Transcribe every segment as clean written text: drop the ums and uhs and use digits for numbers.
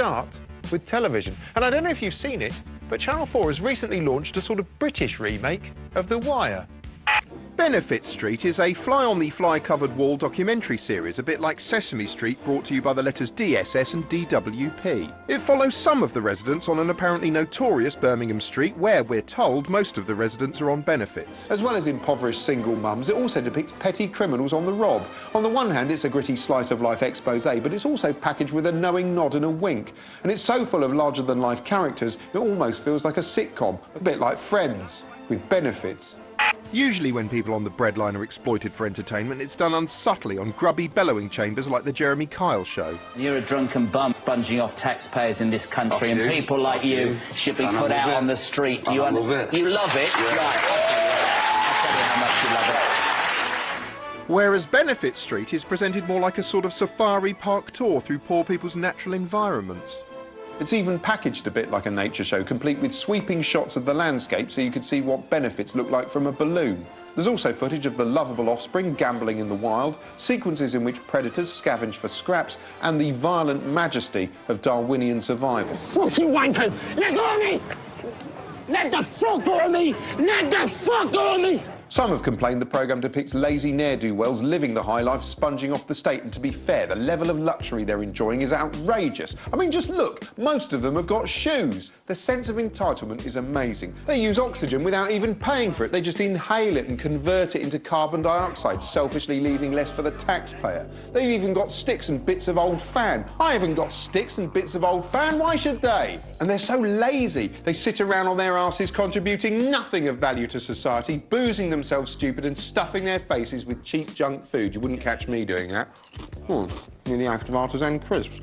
start with television. And I don't know if you've seen it, but Channel 4 has recently launched a sort of British remake of The Wire. Benefit Street is a fly-on-the-fly covered wall documentary series, a bit like Sesame Street, brought to you by the letters DSS and DWP. It follows some of the residents on an apparently notorious Birmingham street where, we're told, most of the residents are on benefits. As well as impoverished single mums, it also depicts petty criminals on the rob. On the one hand, it's a gritty slice-of-life expose, but it's also packaged with a knowing nod and a wink. And it's so full of larger-than-life characters, it almost feels like a sitcom, a bit like Friends, with benefits. Usually when people on the breadline are exploited for entertainment, it's done unsubtly on grubby bellowing chambers like the Jeremy Kyle show. You're a drunken bum sponging off taxpayers in this country, and people like you should be put out on the street. Do you love it? You love it? Yeah. Right. I'll tell you how much you love it. Whereas Benefit Street is presented more like a sort of safari park tour through poor people's natural environments. It's even packaged a bit like a nature show, complete with sweeping shots of the landscape so you could see what benefits look like from a balloon. There's also footage of the lovable offspring gambling in the wild, sequences in which predators scavenge for scraps, and the violent majesty of Darwinian survival. Fucking wankers! Let go of me! Let the fuck go of me! Let the fuck go of me! Some have complained the programme depicts lazy ne'er-do-wells living the high life, sponging off the state, and to be fair, the level of luxury they're enjoying is outrageous. I mean, just look, most of them have got shoes. The sense of entitlement is amazing. They use oxygen without even paying for it. They just inhale it and convert it into carbon dioxide, selfishly leaving less for the taxpayer. They've even got sticks and bits of old fan. I haven't got sticks and bits of old fan, why should they? And they're so lazy. They sit around on their asses contributing nothing of value to society, boozing themselves stupid and stuffing their faces with cheap junk food. You wouldn't catch me doing that. Near the act of artisan crisps.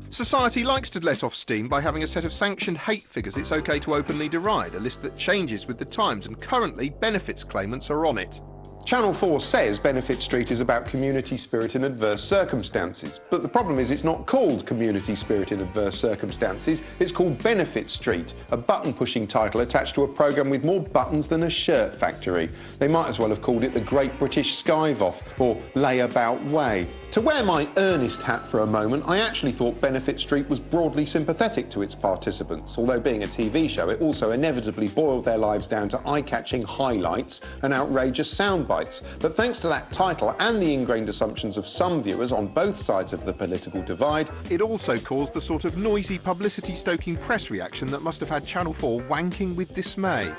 Society likes to let off steam by having a set of sanctioned hate figures it's okay to openly deride, a list that changes with the times, and currently benefits claimants are on it. Channel 4 says Benefit Street is about community spirit in adverse circumstances, but the problem is it's not called Community Spirit in Adverse Circumstances, it's called Benefit Street, a button-pushing title attached to a programme with more buttons than a shirt factory. They might as well have called it the Great British Skive-Off or Layabout Way. To wear my earnest hat for a moment, I actually thought Benefit Street was broadly sympathetic to its participants, although being a TV show, it also inevitably boiled their lives down to eye-catching highlights and outrageous sound bites. But thanks to that title and the ingrained assumptions of some viewers on both sides of the political divide, it also caused the sort of noisy, publicity-stoking press reaction that must have had Channel 4 wanking with dismay.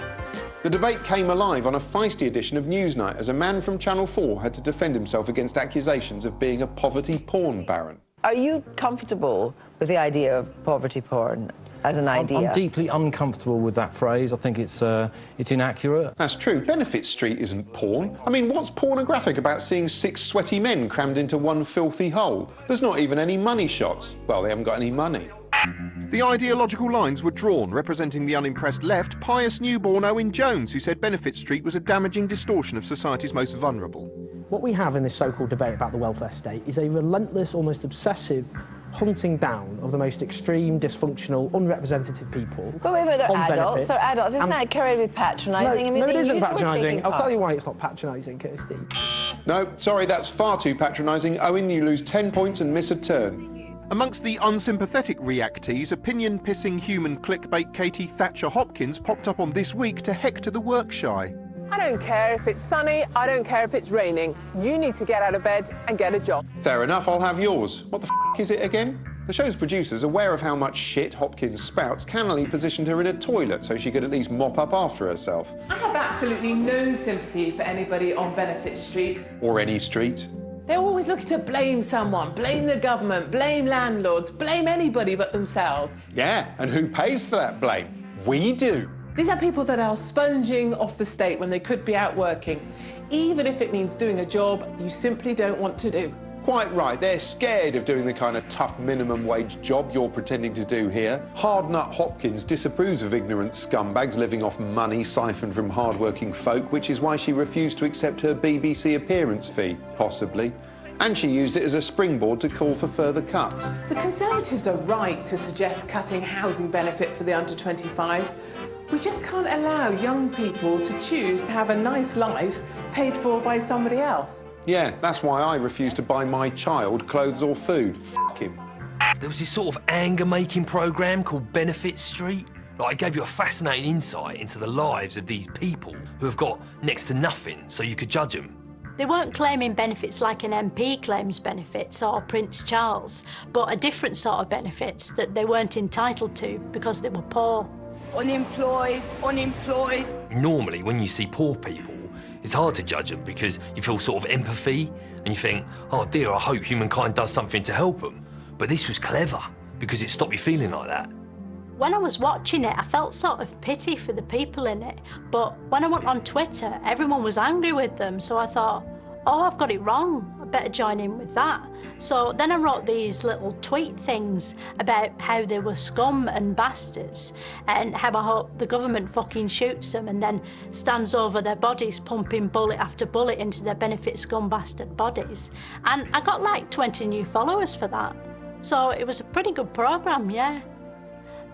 The debate came alive on a feisty edition of Newsnight as a man from Channel 4 had to defend himself against accusations of being a poverty porn baron. Are you comfortable with the idea of poverty porn as an idea? I'm deeply uncomfortable with that phrase. I think it's inaccurate. That's true. Benefit Street isn't porn. I mean, what's pornographic about seeing 6 sweaty men crammed into one filthy hole? There's not even any money shots. Well, they haven't got any money. The ideological lines were drawn, representing the unimpressed left, pious newborn Owen Jones, who said Benefit Street was a damaging distortion of society's most vulnerable. What we have in this so-called debate about the welfare state is a relentless, almost obsessive hunting down of the most extreme, dysfunctional, unrepresentative people. But wait, they're adults. Benefits. They're adults. Isn't that carried with patronising? No, it isn't patronising. I'll tell you why it's not patronising, Kirsty. No, sorry, that's far too patronising. Owen, you lose 10 points and miss a turn. Amongst the unsympathetic reactees, opinion-pissing human clickbait Katie Thatcher-Hopkins popped up on This Week to hector the work-shy. I don't care if it's sunny, I don't care if it's raining. You need to get out of bed and get a job. Fair enough, I'll have yours. What the f*** is it again? The show's producers, aware of how much shit Hopkins spouts, cannily positioned her in a toilet so she could at least mop up after herself. I have absolutely no sympathy for anybody on Benefit Street. Or any street. They're always looking to blame someone, blame the government, blame landlords, blame anybody but themselves. Yeah, and who pays for that blame? We do. These are people that are sponging off the state when they could be out working, even if it means doing a job you simply don't want to do. Quite right, they're scared of doing the kind of tough minimum wage job you're pretending to do here. Hard Nut Hopkins disapproves of ignorant scumbags living off money siphoned from hard-working folk, which is why she refused to accept her BBC appearance fee, possibly. And she used it as a springboard to call for further cuts. The Conservatives are right to suggest cutting housing benefit for the under-25s. We just can't allow young people to choose to have a nice life paid for by somebody else. Yeah, that's why I refuse to buy my child clothes or food. F*** him. there was this sort of anger-making programme called Benefit Street. Like, it gave you a fascinating insight into the lives of these people who have got next to nothing, so you could judge them. They weren't claiming benefits like an MP claims benefits or Prince Charles, but a different sort of benefits that they weren't entitled to because they were poor. Unemployed, unemployed. Normally, when you see poor people, it's hard to judge them because you feel sort of empathy and you think, oh dear, I hope humankind does something to help them. But this was clever because it stopped you feeling like that. When I was watching it, I felt sort of pity for the people in it. But when I went on Twitter, everyone was angry with them. So I thought, oh, I've got it wrong. I better join in with that. So then I wrote these little tweet things about how they were scum and bastards and how I hope the government fucking shoots them and then stands over their bodies pumping bullet after bullet into their benefit scum bastard bodies. And I got like 20 new followers for that. So it was a pretty good programme, yeah.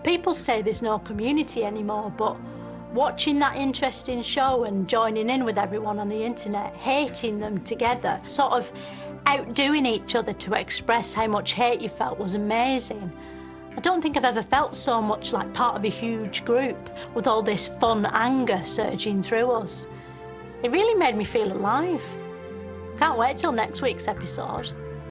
People say there's no community anymore, but watching that interesting show and joining in with everyone on the internet, hating them together, sort of outdoing each other to express how much hate you felt was amazing. I don't think I've ever felt so much like part of a huge group with all this fun anger surging through us. It really made me feel alive. Can't wait till next week's episode.